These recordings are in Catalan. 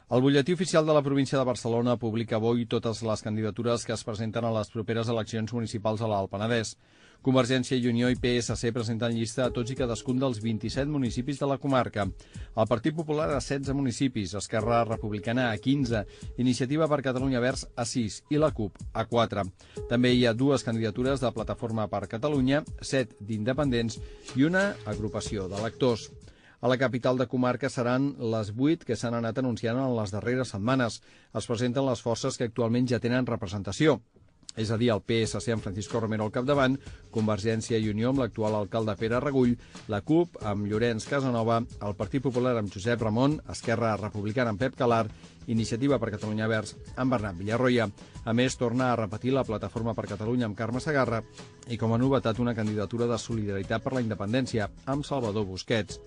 El butlletí oficial de la província de Barcelona publica avui totes les candidatures que es presenten a les properes eleccions municipals a l'Alt Penedès. Convergència i Unió i PSC presenten llista a tots i cadascun dels 27 municipis de la comarca. El Partit Popular a 16 municipis, Esquerra Republicana a 15, Iniciativa per Catalunya Verds a 6 i la CUP a 4. També hi ha 2 candidatures de Plataforma per Catalunya, 7 d'independents i una agrupació d'electors. A la capital de comarca seran les 8 que s'han anat anunciant en les darreres setmanes. Es presenten les forces que actualment ja tenen representació. És a dir, el PSC amb Francisco Romero al capdavant, Convergència i Unió amb l'actual alcalde Pere Regull, la CUP amb Llorenç Casanova, el Partit Popular amb Josep Ramon, Esquerra Republicana amb Pep Calar, Iniciativa per Catalunya Verds amb Bernat Villarroya. A més, torna a repetir la Plataforma per Catalunya amb Carme Segarra i com a novetat una candidatura de Solidaritat per la Independència amb Salvador Busquets.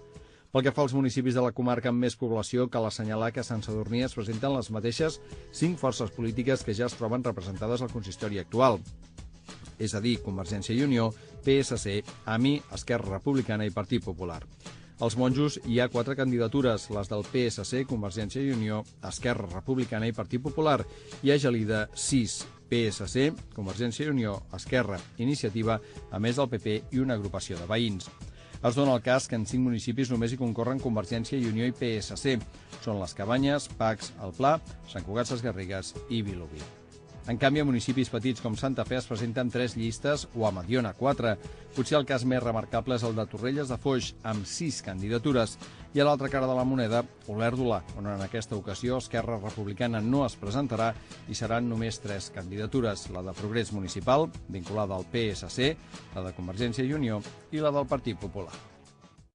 Pel que fa als municipis de la comarca amb més població, cal assenyalar que a Sant Sadurní es presenten les mateixes 5 forces polítiques que ja es troben representades al consistori actual. És a dir, Convergència i Unió, PSC, AMI, Esquerra Republicana i Partit Popular. Als monjos hi ha 4 candidatures, les del PSC, Convergència i Unió, Esquerra Republicana i Partit Popular. I a Gelida, 6, PSC, Convergència i Unió, Esquerra, Iniciativa, a més del PP i una agrupació de veïns. Es dona el cas que en 5 municipis només hi concorren Convergència i Unió i PSC. Són les Cabanyes, Pacs, el Pla, Sant Cugat Sesgarrigues i Vilobí. En canvi, a municipis petits com Santa Fe es presenten 3 llistes o a Mediona 4. Potser el cas més remarcable és el de Torrelles de Foix, amb 6 candidatures. I a l'altra cara de la moneda, Olèrdola, on en aquesta ocasió Esquerra Republicana no es presentarà i seran només 3 candidatures, la de Progrés Municipal, vinculada al PSC, la de Convergència i Unió i la del Partit Popular.